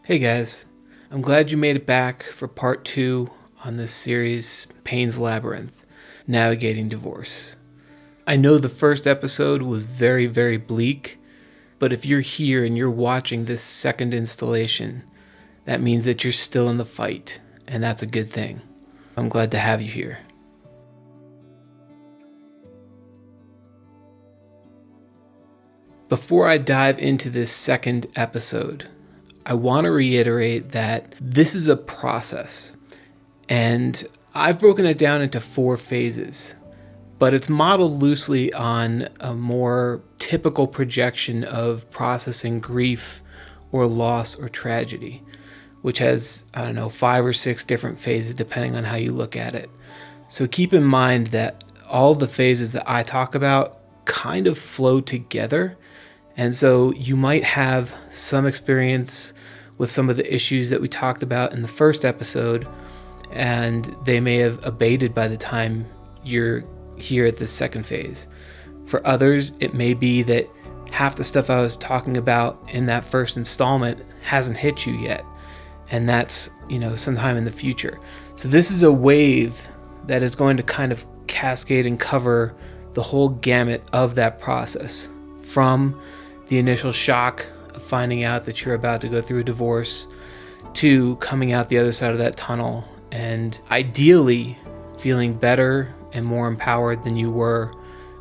Hey guys, I'm glad you made it back for part 2 on this series, Pain's Labyrinth, Navigating Divorce. I know the first episode was very, very bleak, but if you're here and you're watching this second installation, that means that you're still in the fight, and that's a good thing. I'm glad to have you here. Before I dive into this second episode, I want to reiterate that this is a process, and I've broken it down into 4 phases, but it's modeled loosely on a more typical projection of processing grief or loss or tragedy, which has, 5 or 6 different phases depending on how you look at it. So keep in mind that all the phases that I talk about kind of flow together. And so you might have some experience with some of the issues that we talked about in the first episode, and they may have abated by the time you're here at the second phase. For others, it may be that half the stuff I was talking about in that first installment hasn't hit you yet, and that's, sometime in the future. So this is a wave that is going to kind of cascade and cover the whole gamut of that process, from the initial shock of finding out that you're about to go through a divorce to coming out the other side of that tunnel and ideally feeling better and more empowered than you were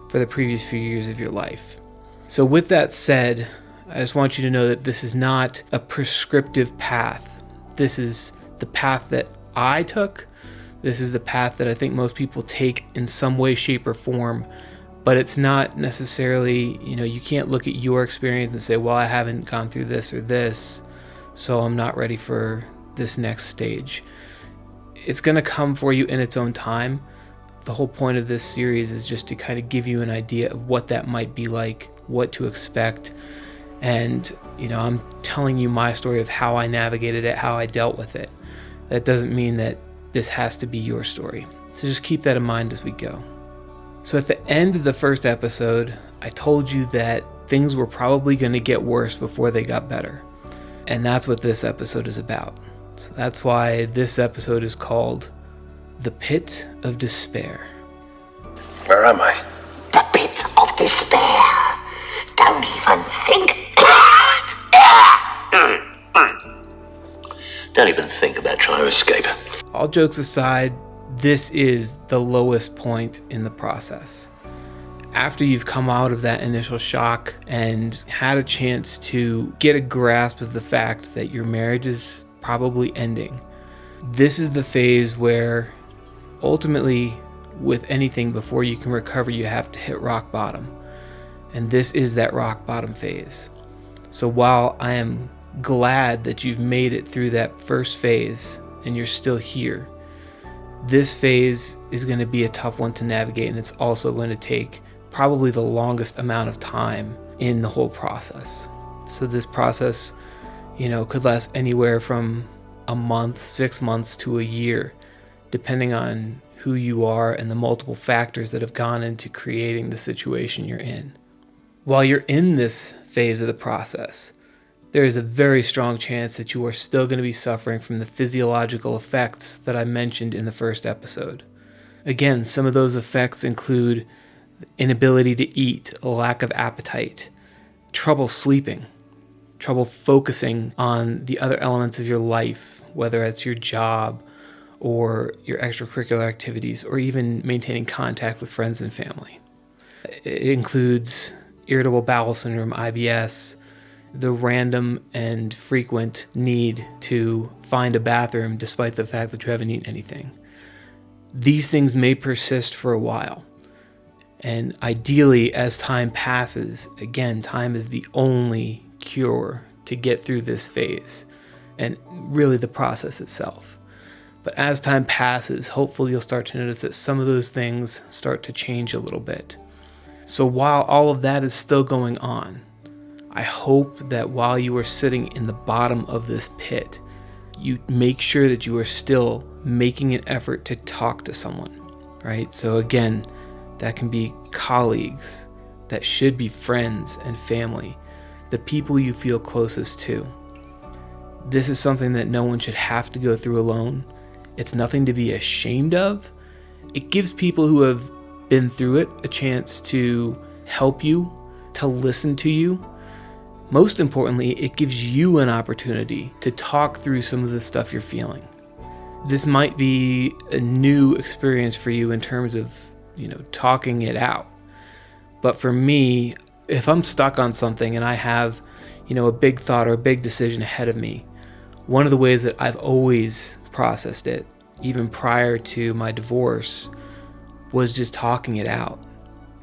for the previous few years of your life. So with that said, I just want you to know that this is not a prescriptive path. This is the path that I took. This is the path that I think most people take in some way, shape, or form. But it's not necessarily, you can't look at your experience and say, well, I haven't gone through this or this, so I'm not ready for this next stage. It's going to come for you in its own time. The whole point of this series is just to kind of give you an idea of what that might be like, what to expect. And, I'm telling you my story of how I navigated it, how I dealt with it. That doesn't mean that this has to be your story. So just keep that in mind as we go. So at the end of the first episode, I told you that things were probably going to get worse before they got better. And that's what this episode is about. So that's why this episode is called The Pit of Despair. Where am I? The pit of despair. Don't even think. Don't even think about trying to escape. All jokes aside, this is the lowest point in the process. After you've come out of that initial shock and had a chance to get a grasp of the fact that your marriage is probably ending, this is the phase where ultimately, with anything, before you can recover, you have to hit rock bottom. And this is that rock bottom phase. So while I am glad that you've made it through that first phase and you're still here, this phase is going to be a tough one to navigate, and it's also going to take probably the longest amount of time in the whole process. So this process, could last anywhere from a month, 6 months to a year, depending on who you are and the multiple factors that have gone into creating the situation you're in. While you're in this phase of the process, there is a very strong chance that you are still going to be suffering from the physiological effects that I mentioned in the first episode. Again, some of those effects include inability to eat, a lack of appetite, trouble sleeping, trouble focusing on the other elements of your life, whether it's your job or your extracurricular activities, or even maintaining contact with friends and family. It includes irritable bowel syndrome, IBS, the random and frequent need to find a bathroom despite the fact that you haven't eaten anything. These things may persist for a while. And ideally, as time passes, again, time is the only cure to get through this phase, and really the process itself. But as time passes, hopefully you'll start to notice that some of those things start to change a little bit. So while all of that is still going on, I hope that while you are sitting in the bottom of this pit, you make sure that you are still making an effort to talk to someone, right? So again, that can be colleagues, that should be friends and family, the people you feel closest to. This is something that no one should have to go through alone. It's nothing to be ashamed of. It gives people who have been through it a chance to help you, to listen to you. Most importantly, it gives you an opportunity to talk through some of the stuff you're feeling. This might be a new experience for you in terms of, talking it out. But for me, if I'm stuck on something and I have, a big thought or a big decision ahead of me, one of the ways that I've always processed it, even prior to my divorce, was just talking it out.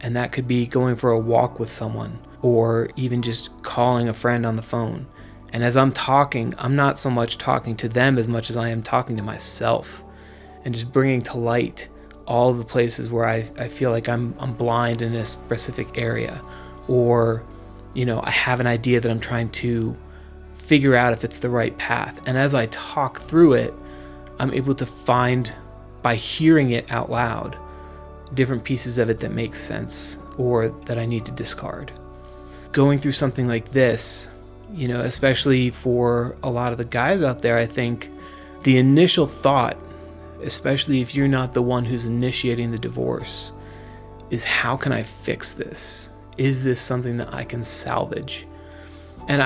And that could be going for a walk with someone or even just calling a friend on the phone. And as I'm talking, I'm not so much talking to them as much as I am talking to myself and just bringing to light all of the places where I feel like I'm blind in a specific area, or, I have an idea that I'm trying to figure out if it's the right path. And as I talk through it, I'm able to find, by hearing it out loud, different pieces of it that make sense or that I need to discard. Going through something like this, especially for a lot of the guys out there, I think the initial thought, especially if you're not the one who's initiating the divorce, is how can I fix this? Is this something that I can salvage? And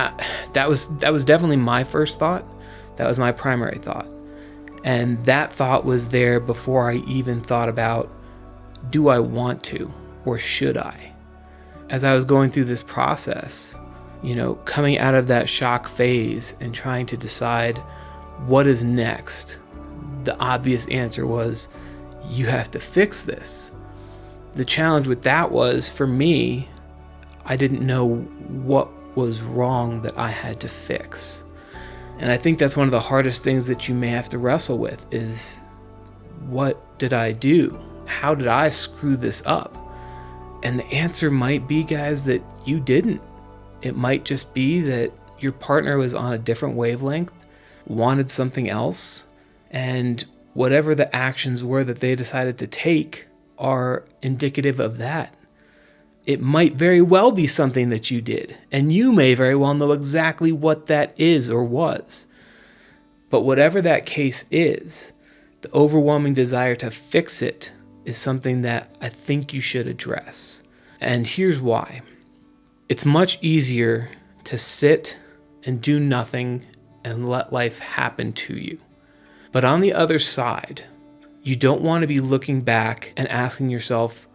that was definitely my first thought. That was my primary thought. And that thought was there before I even thought about, do I want to or should I? As I was going through this process, coming out of that shock phase and trying to decide what is next, the obvious answer was, you have to fix this. The challenge with that was, for me, I didn't know what was wrong that I had to fix. And I think that's one of the hardest things that you may have to wrestle with is, what did I do? How did I screw this up? And the answer might be, guys, that you didn't. It might just be that your partner was on a different wavelength, wanted something else, and whatever the actions were that they decided to take are indicative of that. It might very well be something that you did, and you may very well know exactly what that is or was. But whatever that case is, the overwhelming desire to fix it is something that I think you should address. And here's why. It's much easier to sit and do nothing and let life happen to you. But on the other side, you don't want to be looking back and asking yourself,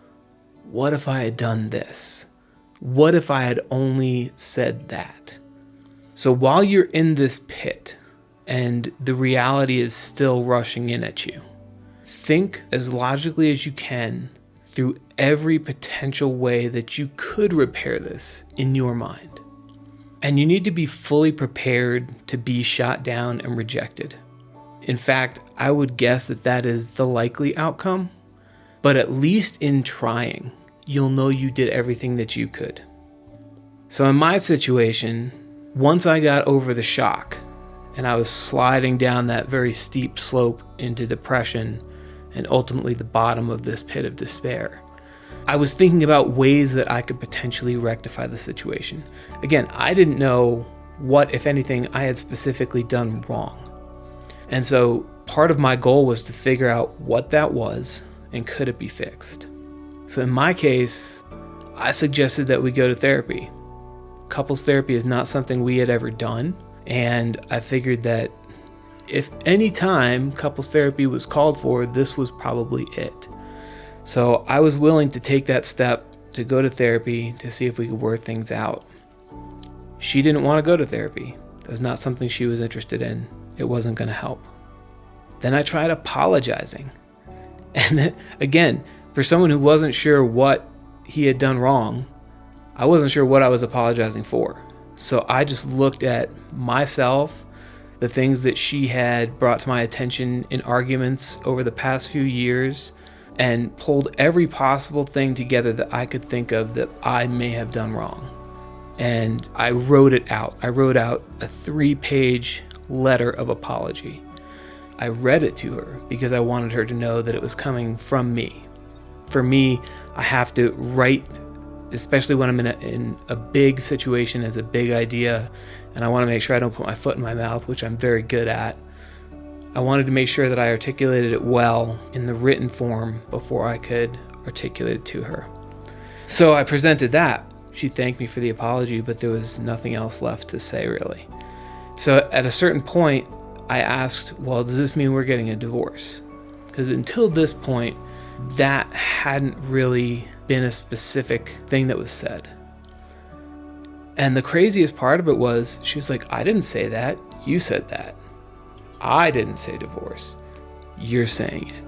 what if I had done this? What if I had only said that? So while you're in this pit and the reality is still rushing in at you, think as logically as you can through every potential way that you could repair this in your mind. And you need to be fully prepared to be shot down and rejected. In fact, I would guess that that is the likely outcome, but at least in trying, you'll know you did everything that you could. So in my situation, once I got over the shock and I was sliding down that very steep slope into depression and ultimately the bottom of this pit of despair, I was thinking about ways that I could potentially rectify the situation. Again, I didn't know what, if anything, I had specifically done wrong. And so part of my goal was to figure out what that was and could it be fixed. So in my case, I suggested that we go to therapy. Couples therapy is not something we had ever done. And I figured that if any time couples therapy was called for, this was probably it. So I was willing to take that step to go to therapy to see if we could work things out. She didn't want to go to therapy. It was not something she was interested in. It wasn't going to help. Then I tried apologizing. And again, for someone who wasn't sure what he had done wrong, I wasn't sure what I was apologizing for. So I just looked at myself, the things that she had brought to my attention in arguments over the past few years, and pulled every possible thing together that I could think of that I may have done wrong. And I wrote it out. I wrote out a 3-page letter of apology. I read it to her because I wanted her to know that it was coming from me. For me, I have to write especially when I'm in a big situation, as a big idea, and I want to make sure I don't put my foot in my mouth, which I'm very good at. I wanted to make sure that I articulated it well in the written form before I could articulate it to her. So I presented that. She thanked me for the apology, but there was nothing else left to say, really. So at a certain point, I asked, well, does this mean we're getting a divorce? Because until this point, that hadn't really been a specific thing that was said. And the craziest part of it was, she was like, I didn't say that. You said that. I didn't say divorce. You're saying it.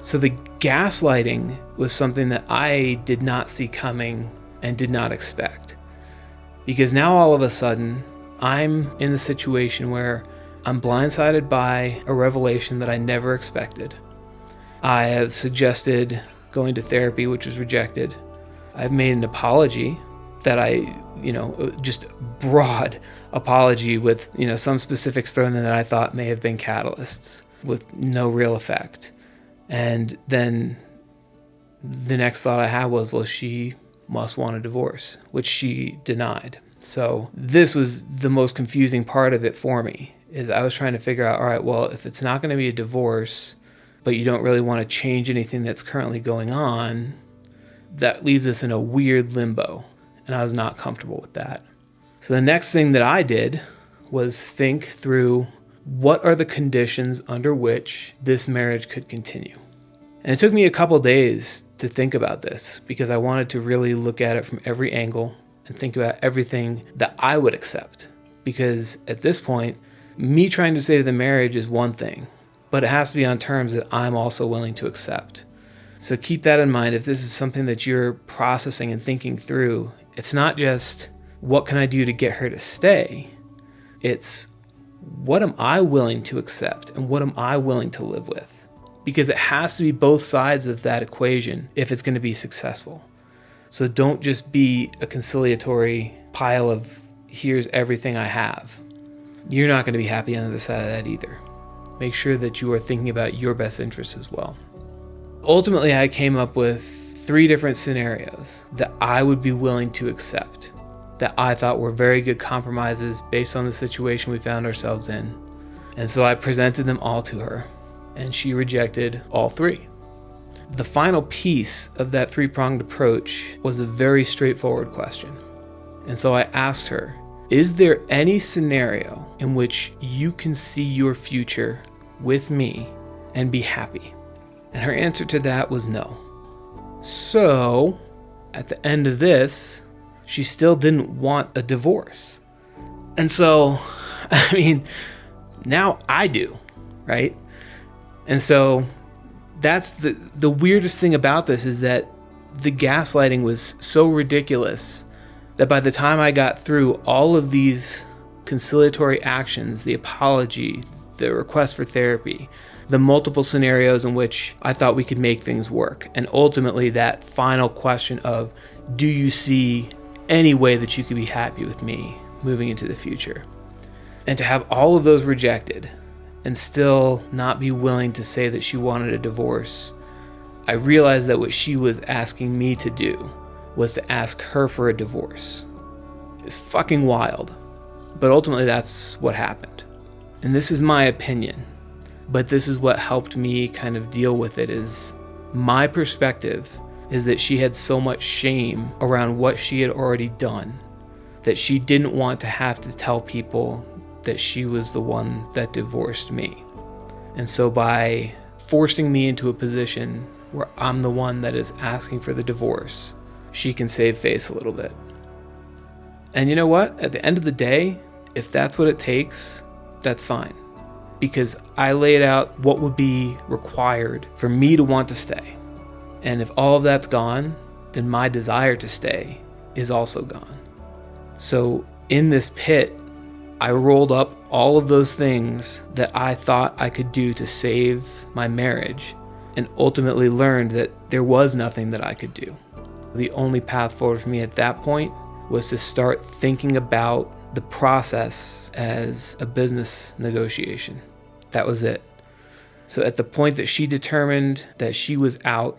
So the gaslighting was something that I did not see coming and did not expect. Because now all of a sudden, I'm in the situation where I'm blindsided by a revelation that I never expected. I have suggested going to therapy, which was rejected. I've made an apology that just broad apology with, some specifics thrown in that I thought may have been catalysts with no real effect. And then the next thought I had was, well, she must want a divorce, which she denied. So this was the most confusing part of it for me, is I was trying to figure out, all right, well, if it's not going to be a divorce, but you don't really want to change anything that's currently going on, that leaves us in a weird limbo. And I was not comfortable with that. So the next thing that I did was think through, what are the conditions under which this marriage could continue? And it took me a couple days to think about this, because I wanted to really look at it from every angle and think about everything that I would accept. Because at this point, me trying to save the marriage is one thing, but it has to be on terms that I'm also willing to accept. So keep that in mind if this is something that you're processing and thinking through. It's not just, what can I do to get her to stay? It's, what am I willing to accept and what am I willing to live with? Because it has to be both sides of that equation if it's going to be successful. So don't just be a conciliatory pile of, here's everything I have. You're not going to be happy on the other side of that either. Make sure that you are thinking about your best interests as well. Ultimately, I came up with 3 different scenarios that I would be willing to accept, that I thought were very good compromises based on the situation we found ourselves in. And so I presented them all to her, and she rejected all 3. The final piece of that 3-pronged approach was a very straightforward question. And so I asked her, is there any scenario in which you can see your future with me and be happy? And her answer to that was no. So, at the end of this, she still didn't want a divorce. And so, now I do, right? And so, that's the weirdest thing about this, is that the gaslighting was so ridiculous that by the time I got through all of these conciliatory actions, the apology, the request for therapy, the multiple scenarios in which I thought we could make things work, and ultimately that final question of, do you see any way that you could be happy with me moving into the future? And to have all of those rejected and still not be willing to say that she wanted a divorce, I realized that what she was asking me to do was to ask her for a divorce. It's fucking wild. But ultimately that's what happened. And this is my opinion. But this is what helped me kind of deal with it, is my perspective is that she had so much shame around what she had already done that she didn't want to have to tell people that she was the one that divorced me. And so by forcing me into a position where I'm the one that is asking for the divorce, she can save face a little bit. And you know what? At the end of the day, if that's what it takes, that's fine. Because I laid out what would be required for me to want to stay. And if all of that's gone, then my desire to stay is also gone. So in this pit, I rolled up all of those things that I thought I could do to save my marriage, and ultimately learned that there was nothing that I could do. The only path forward for me at that point was to start thinking about the process as a business negotiation. That was it. So at the point that she determined that she was out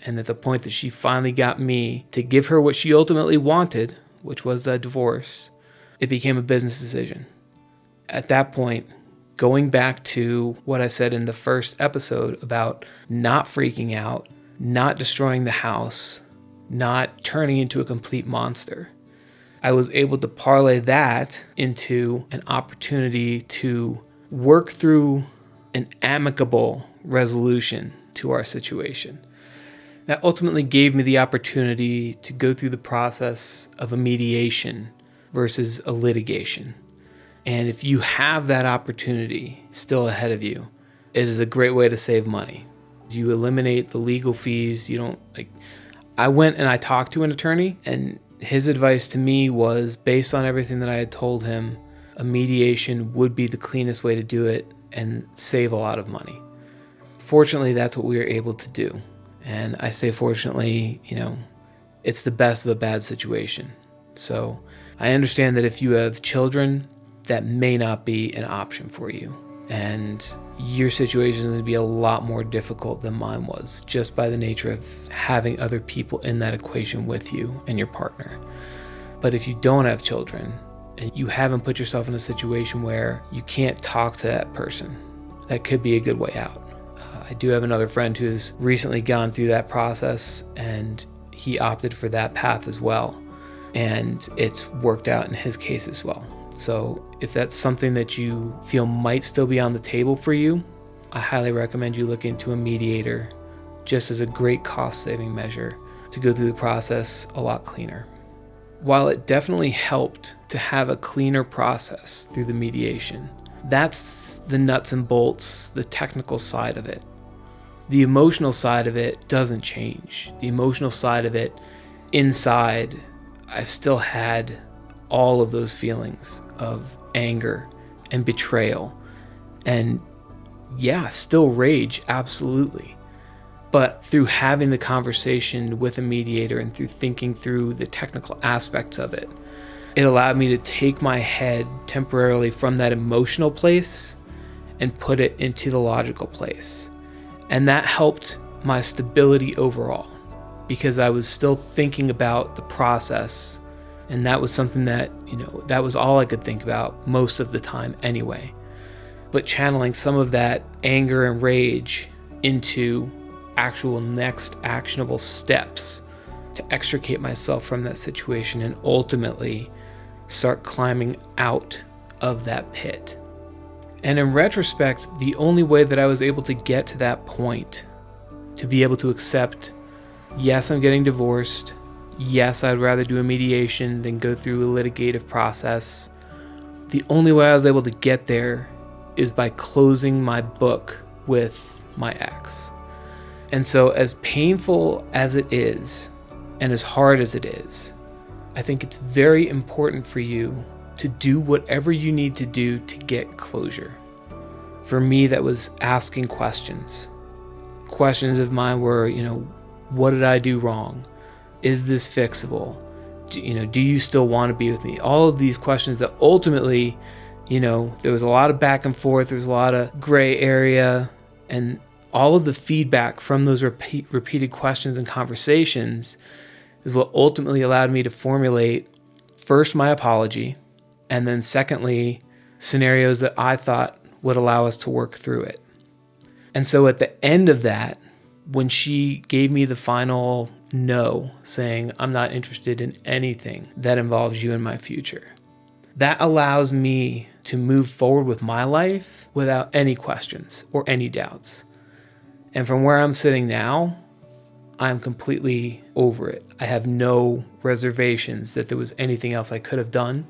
And at the point that she finally got me to give her what she ultimately wanted, which was a divorce, it became a business decision. At that point, going back to what I said in the first episode about not freaking out, not destroying the house, not turning into a complete monster, I was able to parlay that into an opportunity to work through an amicable resolution to our situation. That ultimately gave me the opportunity to go through the process of a mediation versus a litigation. And if you have that opportunity still ahead of you, it is a great way to save money. You eliminate the legal fees. I went and I talked to an attorney, and his advice to me was, based on everything that I had told him, a mediation would be the cleanest way to do it and save a lot of money. Fortunately, that's what we were able to do. And I say fortunately, it's the best of a bad situation. So I understand that if you have children, that may not be an option for you. And your situation is going to be a lot more difficult than mine was, just by the nature of having other people in that equation with you and your partner. But if you don't have children and you haven't put yourself in a situation where you can't talk to that person, that could be a good way out. I do have another friend who's recently gone through that process, and he opted for that path as well. And it's worked out in his case as well. So if that's something that you feel might still be on the table for you, I highly recommend you look into a mediator, just as a great cost-saving measure to go through the process a lot cleaner. While it definitely helped to have a cleaner process through the mediation, that's the nuts and bolts, the technical side of it. The emotional side of it doesn't change. The emotional side of it, inside, I still had all of those feelings of anger and betrayal and still rage, absolutely. But through having the conversation with a mediator and through thinking through the technical aspects of it, it allowed me to take my head temporarily from that emotional place and put it into the logical place. And that helped my stability overall, because I was still thinking about the process. And that was something that, that was all I could think about most of the time anyway. But channeling some of that anger and rage into actual next actionable steps to extricate myself from that situation and ultimately start climbing out of that pit. And in retrospect, the only way that I was able to get to that point, to be able to accept, yes, I'm getting divorced. Yes, I'd rather do a mediation than go through a litigative process. The only way I was able to get there is by closing my book with my ex. And so as painful as it is, and as hard as it is, I think it's very important for you to do whatever you need to do to get closure. For me, that was asking questions. Questions of mine were, what did I do wrong? Is this fixable? Do you still want to be with me? All of these questions that ultimately, there was a lot of back and forth. There was a lot of gray area, and all of the feedback from those repeated questions and conversations is what ultimately allowed me to formulate first my apology, and then secondly, scenarios that I thought would allow us to work through it. And so at the end of that, when she gave me the final no, saying, I'm not interested in anything that involves you in my future, that allows me to move forward with my life without any questions or any doubts. And from where I'm sitting now, I'm completely over it. I have no reservations that there was anything else I could have done.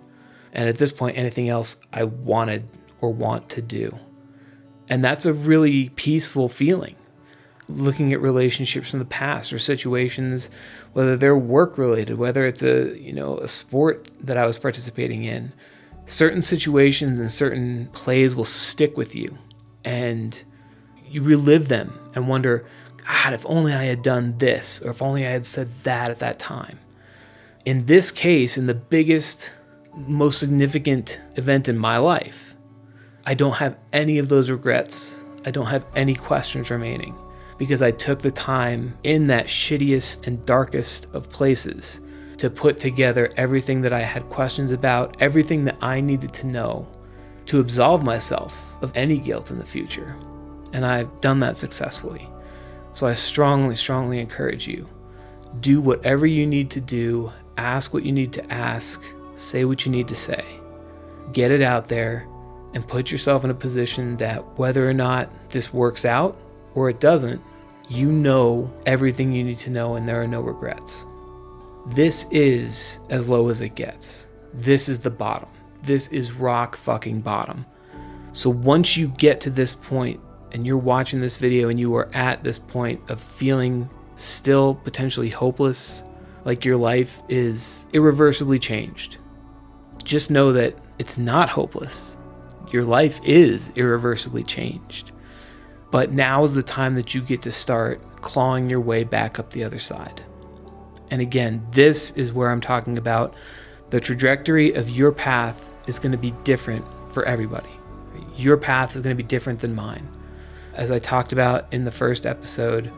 And at this point, anything else I wanted or want to do. And that's a really peaceful feeling. Looking at relationships from the past or situations, whether they're work related, whether it's a sport that I was participating in, certain situations and certain plays will stick with you, and you relive them and wonder, God, if only I had done this, or if only I had said that at that time. In this case, in the biggest, most significant event in my life, I don't have any of those regrets. I don't have any questions remaining. because I took the time in that shittiest and darkest of places to put together everything that I had questions about, everything that I needed to know to absolve myself of any guilt in the future. And I've done that successfully. So I strongly, strongly encourage you, do whatever you need to do, ask what you need to ask, say what you need to say. Get it out there and put yourself in a position that whether or not this works out or it doesn't, you know everything you need to know and there are no regrets. This is as low as it gets. This is the bottom. This is rock fucking bottom. So once you get to this point and you're watching this video and you are at this point of feeling still potentially hopeless, like your life is irreversibly changed, just know that it's not hopeless. Your life is irreversibly changed. But now is the time that you get to start clawing your way back up the other side. And again, this is where I'm talking about the trajectory of your path is going to be different for everybody. Your path is going to be different than mine. As I talked about in the first episode,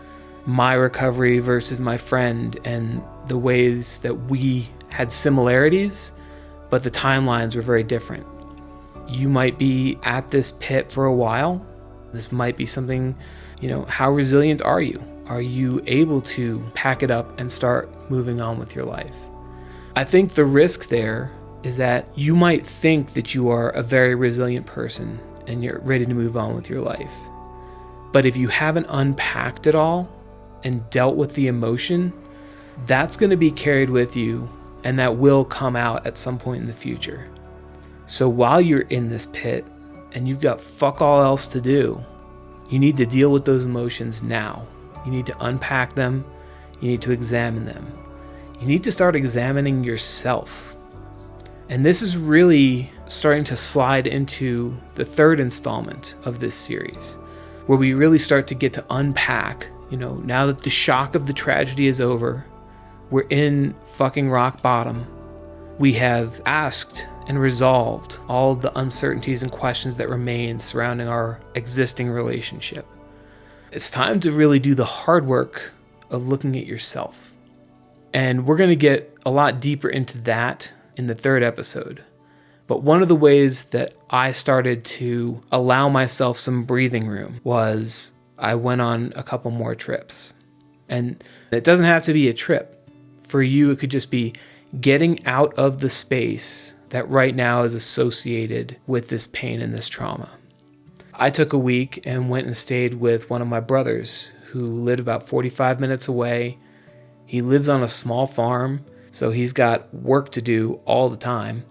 my recovery versus my friend and the ways that we had similarities, but the timelines were very different. You might be at this pit for a while. This might be something, how resilient are you? Are you able to pack it up and start moving on with your life? I think the risk there is that you might think that you are a very resilient person and you're ready to move on with your life. But if you haven't unpacked it all and dealt with the emotion, that's going to be carried with you and that will come out at some point in the future. So while you're in this pit and you've got fuck all else to do, you need to deal with those emotions now. You need to unpack them. You need to examine them. You need to start examining yourself. And this is really starting to slide into the third installment of this series, where we really start to get to unpack, now that the shock of the tragedy is over, we're in fucking rock bottom. We have asked and resolved all of the uncertainties and questions that remain surrounding our existing relationship. It's time to really do the hard work of looking at yourself. And we're going to get a lot deeper into that in the third episode. But one of the ways that I started to allow myself some breathing room was I went on a couple more trips. And it doesn't have to be a trip. For you, it could just be getting out of the space that right now is associated with this pain and this trauma. I took a week and went and stayed with one of my brothers who lived about 45 minutes away. He lives on a small farm, so he's got work to do all the time.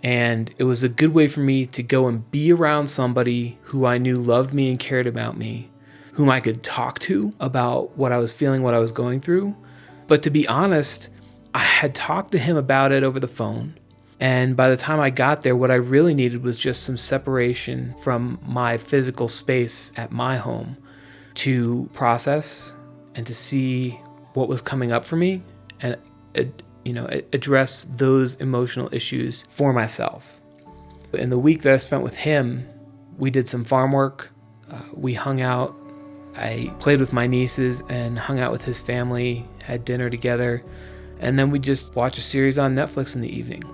And it was a good way for me to go and be around somebody who I knew loved me and cared about me, whom I could talk to about what I was feeling, what I was going through. But to be honest, I had talked to him about it over the phone. And by the time I got there, what I really needed was just some separation from my physical space at my home to process and to see what was coming up for me and, address those emotional issues for myself. In the week that I spent with him, we did some farm work. We hung out. I played with my nieces and hung out with his family, had dinner together, and then we just watched a series on Netflix in the evening.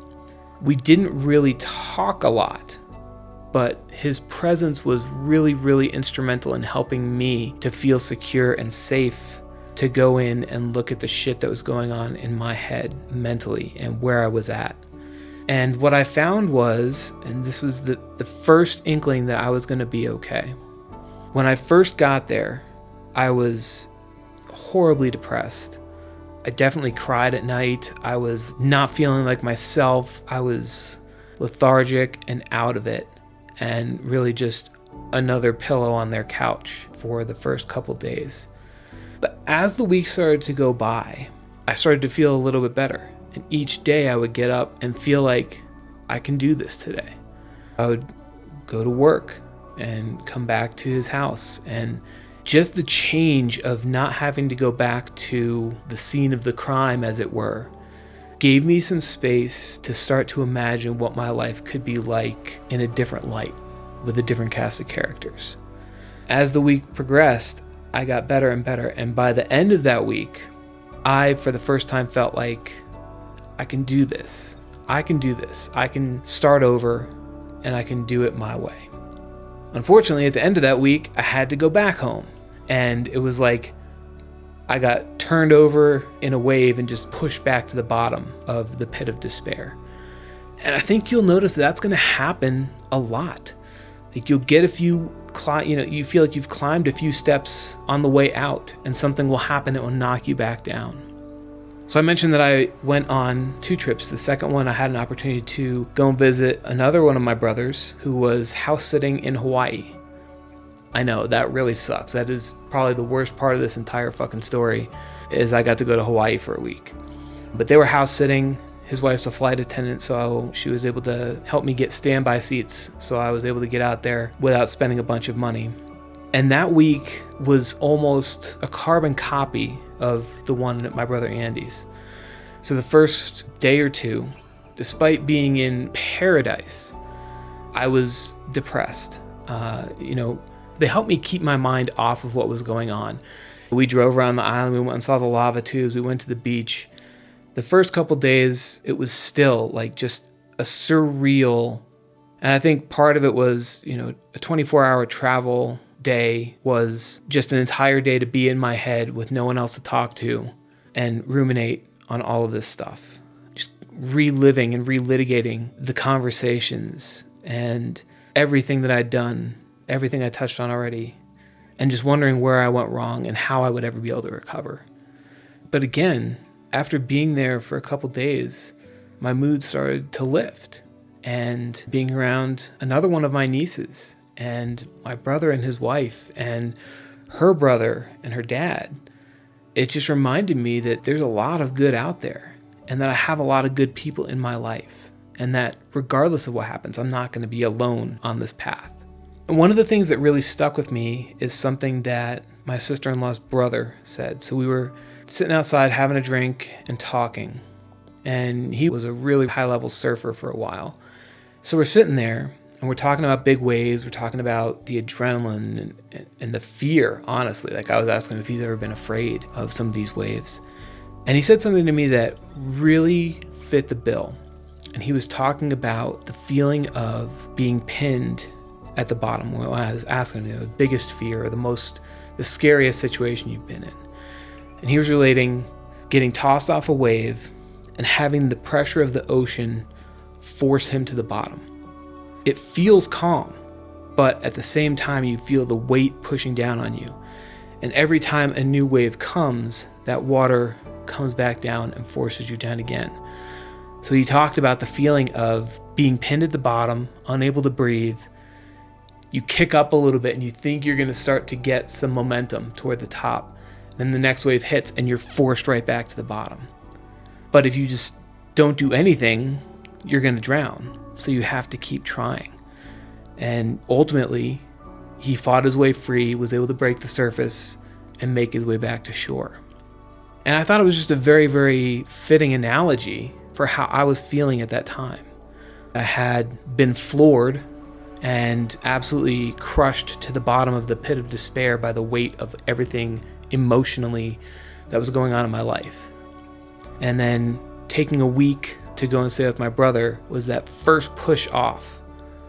We didn't really talk a lot, but his presence was really, really instrumental in helping me to feel secure and safe to go in and look at the shit that was going on in my head mentally and where I was at. And what I found was, and this was the first inkling that I was going to be okay. When I first got there, I was horribly depressed. I definitely cried at night. I was not feeling like myself. I was lethargic and out of it, and really just another pillow on their couch for the first couple days. But as the week started to go by, I started to feel a little bit better. And each day I would get up and feel like I can do this today. I would go to work and come back to his house, and just the change of not having to go back to the scene of the crime, as it were, gave me some space to start to imagine what my life could be like in a different light, with a different cast of characters. As the week progressed, I got better and better. And by the end of that week, I, for the first time, felt like I can do this. I can do this. I can start over and I can do it my way. Unfortunately, at the end of that week, I had to go back home. And it was like I got turned over in a wave and just pushed back to the bottom of the pit of despair. And I think you'll notice that's going to happen a lot. Like you'll get a few, you feel like you've climbed a few steps on the way out and something will happen that will knock you back down. So I mentioned that I went on 2 trips. The second one, I had an opportunity to go and visit another one of my brothers who was house sitting in Hawaii. I know, that really sucks. That is probably the worst part of this entire fucking story, is I got to go to Hawaii for a week. But they were house sitting. His wife's a flight attendant, so she was able to help me get standby seats, so I was able to get out there without spending a bunch of money. And that week was almost a carbon copy of the one at my brother Andy's. So the first day or two, despite being in paradise, I was depressed. They helped me keep my mind off of what was going on. We drove around the island, we went and saw the lava tubes, we went to the beach. The first couple days, it was still like just a surreal, and I think part of it was, a 24-hour travel day was just an entire day to be in my head with no one else to talk to and ruminate on all of this stuff. Just reliving and relitigating the conversations and everything that I'd done, everything I touched on already, and just wondering where I went wrong and how I would ever be able to recover. But again, after being there for a couple days, my mood started to lift. And being around another one of my nieces and my brother and his wife and her brother and her dad, it just reminded me that there's a lot of good out there and that I have a lot of good people in my life and that regardless of what happens, I'm not going to be alone on this path. And one of the things that really stuck with me is something that my sister-in-law's brother said. So we were sitting outside having a drink and talking, and he was a really high-level surfer for a while. So we're sitting there and we're talking about big waves, we're talking about the adrenaline and the fear, honestly. Like I was asking him if he's ever been afraid of some of these waves. And he said something to me that really fit the bill. And he was talking about the feeling of being pinned at the bottom. When I was asking him, the biggest fear or the scariest situation you've been in. And he was relating getting tossed off a wave and having the pressure of the ocean force him to the bottom. It feels calm, but at the same time you feel the weight pushing down on you. And every time a new wave comes, that water comes back down and forces you down again. So he talked about the feeling of being pinned at the bottom, unable to breathe. You kick up a little bit and you think you're going to start to get some momentum toward the top. Then the next wave hits and you're forced right back to the bottom. But if you just don't do anything, you're going to drown. So you have to keep trying. And ultimately, he fought his way free, was able to break the surface and make his way back to shore. And I thought it was just a very, very fitting analogy for how I was feeling at that time. I had been floored and absolutely crushed to the bottom of the pit of despair by the weight of everything emotionally that was going on in my life. And then taking a week to go and stay with my brother was that first push off.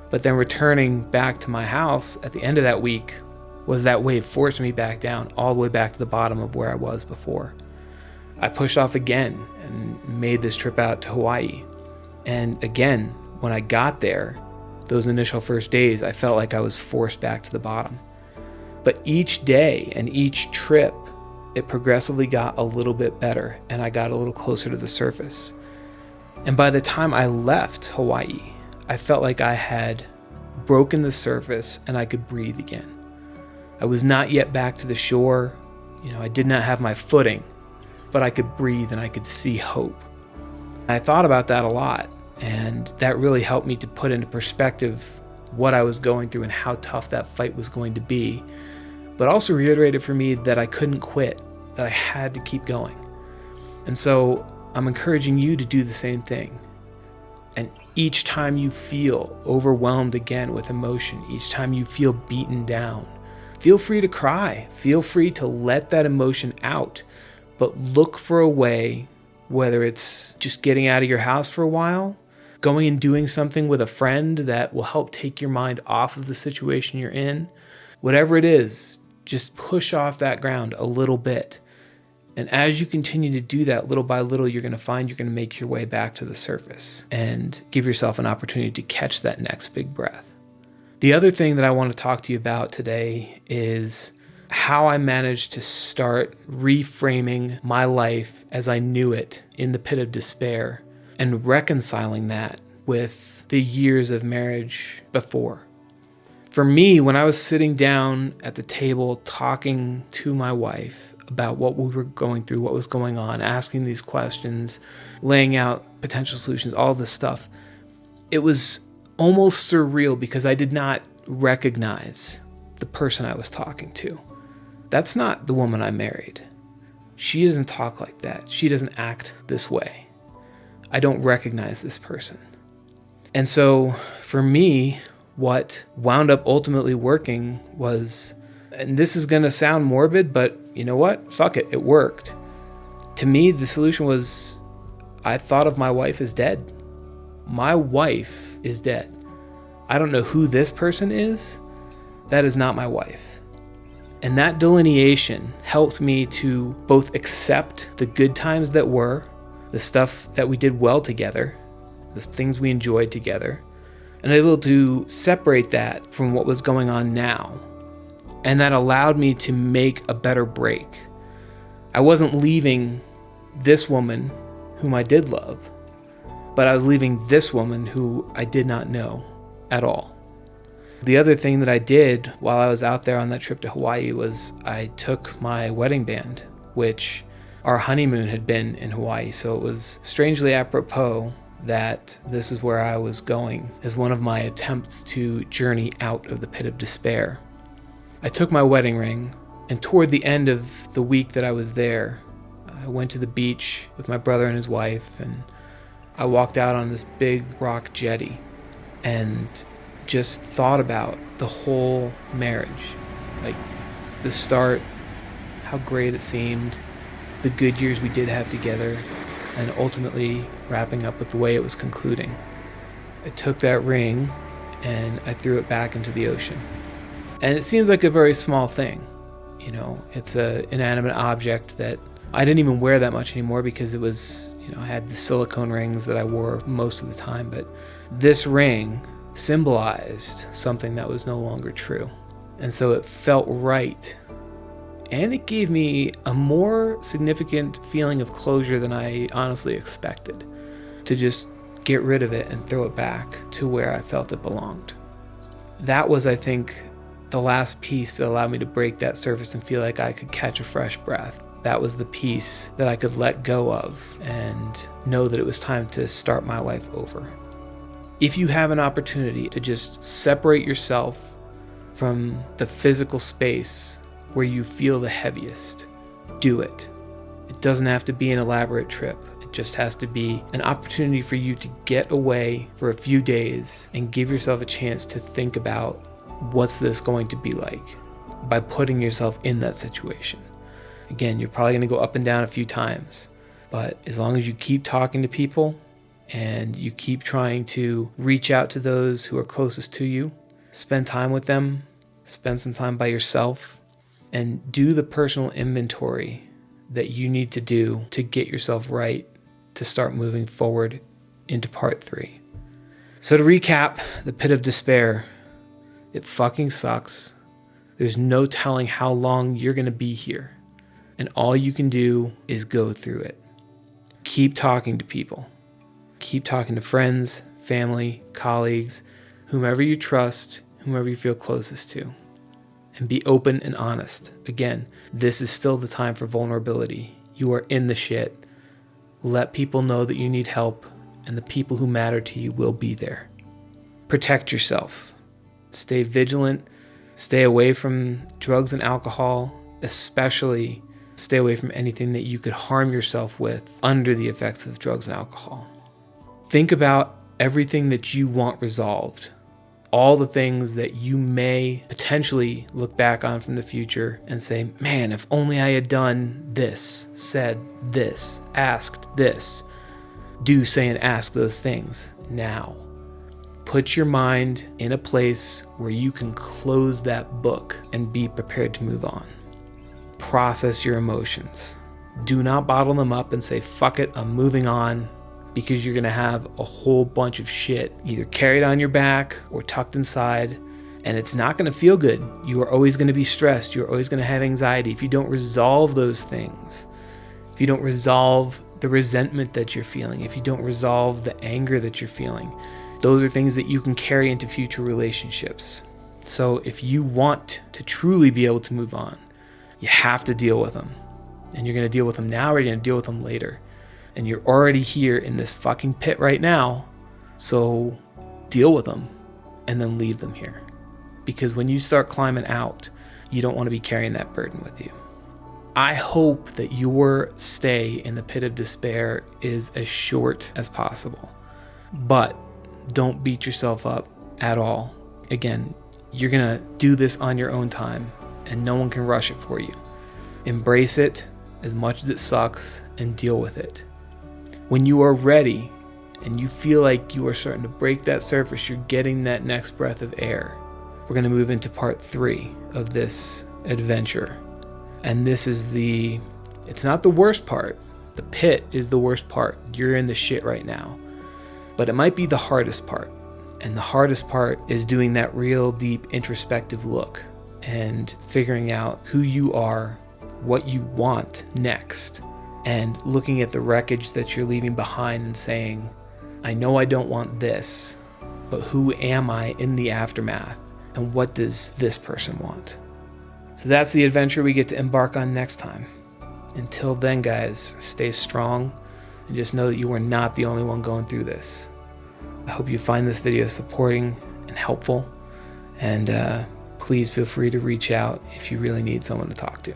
But then returning back to my house at the end of that week was that wave forcing me back down, all the way back to the bottom of where I was before. I pushed off again and made this trip out to Hawaii. And again, when I got there, those initial first days, I felt like I was forced back to the bottom. But each day and each trip, it progressively got a little bit better and I got a little closer to the surface. And by the time I left Hawaii, I felt like I had broken the surface and I could breathe again. I was not yet back to the shore. I did not have my footing, but I could breathe and I could see hope. I thought about that a lot, and that really helped me to put into perspective what I was going through and how tough that fight was going to be, but also reiterated for me that I couldn't quit, that I had to keep going. And so I'm encouraging you to do the same thing. And each time you feel overwhelmed again with emotion, each time you feel beaten down, feel free to cry. Feel free to let that emotion out. But look for a way, whether it's just getting out of your house for a while, going and doing something with a friend that will help take your mind off of the situation you're in. Whatever it is, just push off that ground a little bit. And as you continue to do that little by little, you're going to find you're going to make your way back to the surface and give yourself an opportunity to catch that next big breath. The other thing that I want to talk to you about today is how I managed to start reframing my life as I knew it in the pit of despair and reconciling that with the years of marriage before. For me, when I was sitting down at the table talking to my wife about what we were going through, what was going on, asking these questions, laying out potential solutions, all this stuff, it was almost surreal because I did not recognize the person I was talking to. That's not the woman I married. She doesn't talk like that. She doesn't act this way. I don't recognize this person. And so for me, what wound up ultimately working was, and this is going to sound morbid, but you know what? Fuck it. It worked. To me, the solution was I thought of my wife as dead. My wife is dead. I don't know who this person is. That is not my wife. And that delineation helped me to both accept the good times that were, the stuff that we did well together, the things we enjoyed together, and able to separate that from what was going on now. And that allowed me to make a better break. I wasn't leaving this woman whom I did love, but I was leaving this woman who I did not know at all. The other thing that I did while I was out there on that trip to Hawaii was I took my wedding band, which our honeymoon had been in Hawaii. So it was strangely apropos that this is where I was going as one of my attempts to journey out of the pit of despair. I took my wedding ring, and toward the end of the week that I was there, I went to the beach with my brother and his wife, and I walked out on this big rock jetty and just thought about the whole marriage. Like the start, how great it seemed, the good years we did have together, and ultimately wrapping up with the way it was concluding. I took that ring and I threw it back into the ocean. And it seems like a very small thing. You know, it's an inanimate object that I didn't even wear that much anymore because it was, I had the silicone rings that I wore most of the time. But this ring symbolized something that was no longer true. And so it felt right. And it gave me a more significant feeling of closure than I honestly expected, to just get rid of it and throw it back to where I felt it belonged. That was, I think, the last piece that allowed me to break that surface and feel like I could catch a fresh breath. That was the piece that I could let go of and know that it was time to start my life over. If you have an opportunity to just separate yourself from the physical space where you feel the heaviest, do it. It doesn't have to be an elaborate trip. It just has to be an opportunity for you to get away for a few days and give yourself a chance to think about what's this going to be like by putting yourself in that situation. Again, you're probably going to go up and down a few times, but as long as you keep talking to people and you keep trying to reach out to those who are closest to you, spend time with them, spend some time by yourself, and do the personal inventory that you need to do to get yourself right to start moving forward into part 3. So to recap, the pit of despair, it fucking sucks. There's no telling how long you're going to be here. And all you can do is go through it. Keep talking to people. Keep talking to friends, family, colleagues, whomever you trust, whomever you feel closest to. And be open and honest. Again, this is still the time for vulnerability. You are in the shit. Let people know that you need help, and the people who matter to you will be there. Protect yourself. Stay vigilant. Stay away from drugs and alcohol, especially stay away from anything that you could harm yourself with under the effects of drugs and alcohol. Think about everything that you want resolved. all the things that you may potentially look back on from the future and say, man, if only I had done this, said this, asked this. Do, say, and ask those things now. Put your mind in a place where you can close that book and be prepared to move on. Process your emotions. Do not bottle them up and say, fuck it, I'm moving on, because you're going to have a whole bunch of shit either carried on your back or tucked inside, and it's not going to feel good. You are always going to be stressed. You're always going to have anxiety. If you don't resolve those things, if you don't resolve the resentment that you're feeling, if you don't resolve the anger that you're feeling, those are things that you can carry into future relationships. So if you want to truly be able to move on, you have to deal with them. And you're going to deal with them now, or you're going to deal with them later. And you're already here in this fucking pit right now. So deal with them and then leave them here. Because when you start climbing out, you don't want to be carrying that burden with you. I hope that your stay in the pit of despair is as short as possible. But don't beat yourself up at all. Again, you're going to do this on your own time, and no one can rush it for you. Embrace it as much as it sucks and deal with it. When you are ready and you feel like you are starting to break that surface, you're getting that next breath of air, we're going to move into part 3 of this adventure. And this is it's not the worst part. The pit is the worst part. You're in the shit right now. But it might be the hardest part. And the hardest part is doing that real deep introspective look and figuring out who you are, what you want next, and looking at the wreckage that you're leaving behind and saying, I know I don't want this, but who am I in the aftermath? And what does this person want? So that's the adventure we get to embark on next time. Until then, guys, stay strong and just know that you are not the only one going through this. I hope you find this video supporting and helpful. And please feel free to reach out if you really need someone to talk to.